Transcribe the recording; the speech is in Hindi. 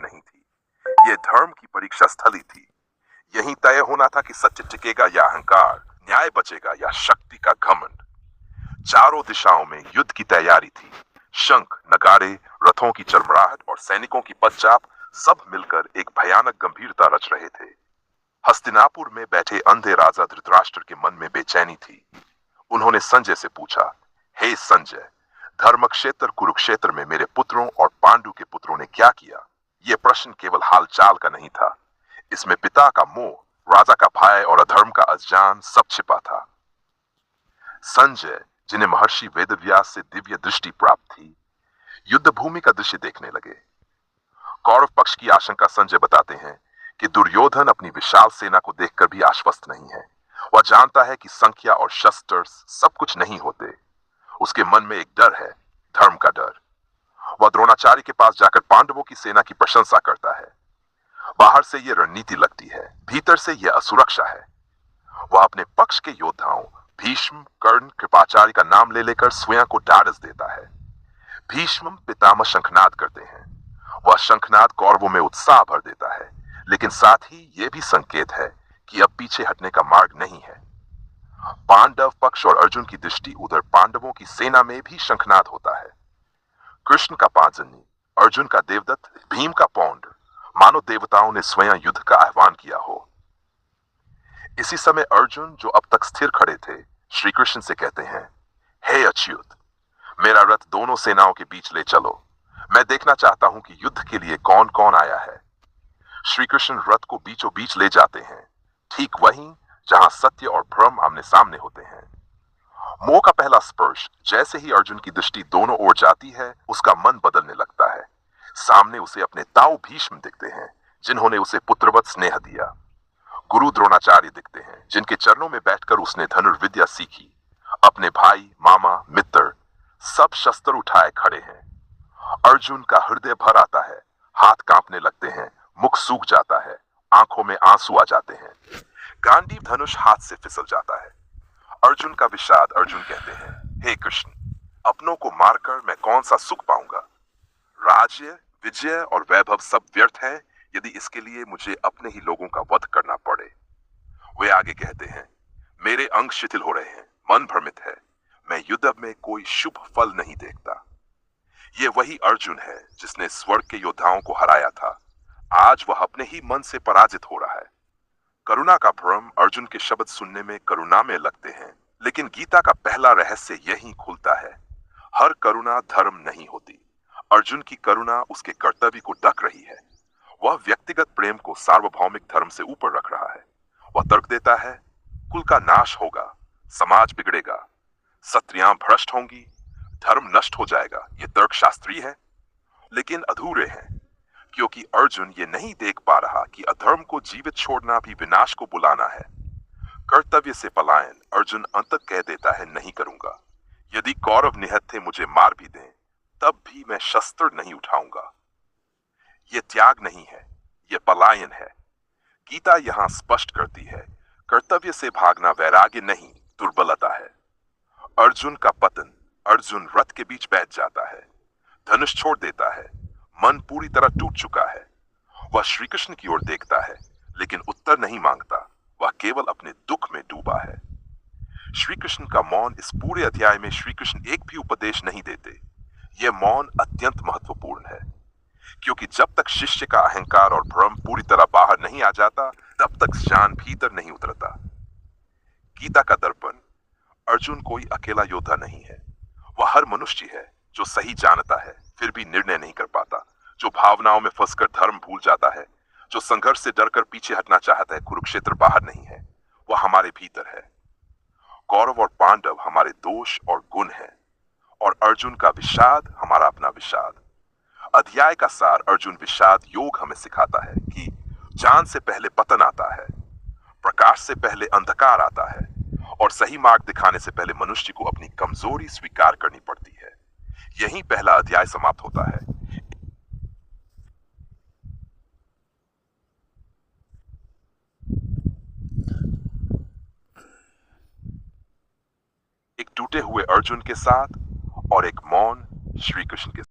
नहीं थी, ये धर्म की परीक्षा स्थली थी। यहीं तय होना था कि सत्य टिकेगा या अहंकार, न्याय बचेगा या शक्ति का घमंड। चारों दिशाओं में युद्ध की तैयारी थी। शंख, नगाड़े, रथों की चरमराहट और सैनिकों की पदचाप सब मिलकर एक भयानक गंभीरता रच रहे थे। हस्तिनापुर में बैठे अंधे राजा धृतराष्ट्र के मन में बेचैनी थी। उन्होंने संजय से पूछा, हे संजय, धर्मक्षेत्र कुरुक्षेत्र में मेरे पुत्रों और पांडु के पुत्रों ने क्या किया? यह प्रश्न केवल हालचाल का नहीं था, इसमें पिता का मोह, राजा का भय और अधर्म का अज्ञान सब छिपा था। संजय, जिन्हें महर्षि वेदव्यास से दिव्य दृष्टि प्राप्त थी, युद्ध भूमि का दृश्य देखने लगे। कौरव पक्ष की आशंका संजय बताते हैं कि दुर्योधन अपनी विशाल सेना को देखकर भी आश्वस्त नहीं है। वह जानता है कि संख्या और शस्त्र सब कुछ नहीं होते। उसके मन में एक डर है, धर्म का डर। वह द्रोणाचार्य के पास जाकर पांडवों की सेना की प्रशंसा करता है। बाहर से यह रणनीति लगती है, भीतर से यह असुरक्षा है। वह अपने पक्ष के योद्धाओं भीष्म, कर्ण, कृपाचार्य का नाम ले लेकर स्वयं को ढाढ़स देता है। भीष्म पितामह शंखनाद करते हैं। वह शंखनाद कौरवों में उत्साह भर देता है, लेकिन साथ ही यह भी संकेत है कि अब पीछे हटने का मार्ग नहीं है। पांडव पक्ष और अर्जुन की दृष्टि उधर पांडवों की सेना में भी शंखनाद होता है। कृष्ण का पांचजन्य, अर्जुन का देवदत्त, भीम का पौंड, मानो देवताओं ने स्वयं युद्ध का आह्वान किया हो। इसी समय अर्जुन, जो अब तक स्थिर खड़े थे, श्री कृष्ण से कहते हैं, हे अच्युत, मेरा रथ दोनों सेनाओं के बीच ले चलो। मैं देखना चाहता हूं कि युद्ध के लिए कौन कौन आया है। श्री कृष्ण रथ को बीचों बीच ले जाते हैं, ठीक वहीं जहां सत्य और भ्रम आमने सामने होते हैं। मोह का पहला स्पर्श जैसे ही अर्जुन की दृष्टि दोनों ओर जाती है, उसका मन बदलने लगता है। सामने उसे अपने ताऊ भीष्म दिखते हैं, जिन्होंने उसे पुत्रवत स्नेह दिया। गुरु द्रोणाचार्य दिखते हैं, जिनके चरणों में बैठकर उसने धनुर्विद्या सीखी। अपने भाई, मामा, मित्र सब शस्त्र उठाए खड़े हैं। अर्जुन का हृदय भर आता है, हाथ कांपने लगते हैं, मुख सूख जाता है, आंखों में आंसू आ जाते हैं। गांडीव धनुष हाथ से फिसल जाता है। अर्जुन का विषाद। अर्जुन कहते हैं, हे कृष्ण, अपनों को मारकर मैं कौन सा सुख पाऊंगा? राज्य, विजय और वैभव सब व्यर्थ है यदि इसके लिए मुझे अपने ही लोगों का वध करना पड़े। वे आगे कहते हैं, मेरे अंग शिथिल हो रहे हैं, मन भ्रमित है, मैं युद्ध में कोई शुभ फल नहीं देखता। ये वही अर्जुन है जिसने स्वर्ग के योद्धाओं को हराया था। आज वह अपने ही मन से पराजित हो रहा है। करुणा का भ्रम। अर्जुन के शब्द सुनने में करुणा में लगते हैं, लेकिन गीता का पहला रहस्य यही खुलता है, हर करुणा धर्म नहीं होती। अर्जुन की करुणा उसके कर्तव्य को ढक रही है। वह व्यक्तिगत प्रेम को सार्वभौमिक धर्म से ऊपर रख रहा है। वह तर्क देता है, कुल का नाश होगा, समाज बिगड़ेगा, सत्रियां भ्रष्ट होंगी, धर्म नष्ट हो जाएगा। ये तर्क शास्त्रीय है, लेकिन अधूरे हैं, क्योंकि अर्जुन ये नहीं देख पा रहा कि अधर्म को जीवित छोड़ना भी विनाश को बुलाना है। कर्तव्य से पलायन। अर्जुन अंततः कह देता है, नहीं करूंगा। यदि कौरव निहत्थे मुझे मार भी दें, तब भी मैं शस्त्र नहीं उठाऊंगा। यह त्याग नहीं है, यह पलायन है। गीता यहां स्पष्ट करती है, कर्तव्य से भागना वैराग्य नहीं, दुर्बलता है। अर्जुन का पतन। अर्जुन रथ के बीच बैठ जाता है, धनुष छोड़ देता है, मन पूरी तरह टूट चुका है। वह श्री कृष्ण की ओर देखता है, लेकिन उत्तर नहीं मांगता। वह केवल अपने दुख में डूबा है। श्री कृष्ण का मौन। इस पूरे अध्याय में श्री कृष्ण एक भी उपदेश नहीं देते। यह मौन अत्यंत महत्वपूर्ण है, क्योंकि जब तक शिष्य का अहंकार और भ्रम पूरी तरह बाहर नहीं आ जाता, तब तक ज्ञान भीतर नहीं उतरता। गीता का दर्पण। अर्जुन कोई अकेला योद्धा नहीं है। वह हर मनुष्य है जो सही जानता है फिर भी निर्णय नहीं कर पाता, जो भावनाओं में फंसकर धर्म भूल जाता है, जो संघर्ष से डरकर पीछे हटना चाहता है। कुरुक्षेत्र बाहर नहीं है, वह हमारे भीतर है। कौरव और पांडव हमारे दोष और गुण है, और अर्जुन का विषाद हमारा अपना विषाद। अध्याय का सार। अर्जुन विषाद योग हमें सिखाता है कि जान से पहले पतन आता है, प्रकाश से पहले अंधकार आता है, और सही मार्ग दिखाने से पहले मनुष्य को अपनी कमजोरी स्वीकार करनी पड़ती है। यही पहला अध्याय समाप्त होता है। एक टूटे हुए अर्जुन के साथ और एक मौन श्री कृष्ण के साथ।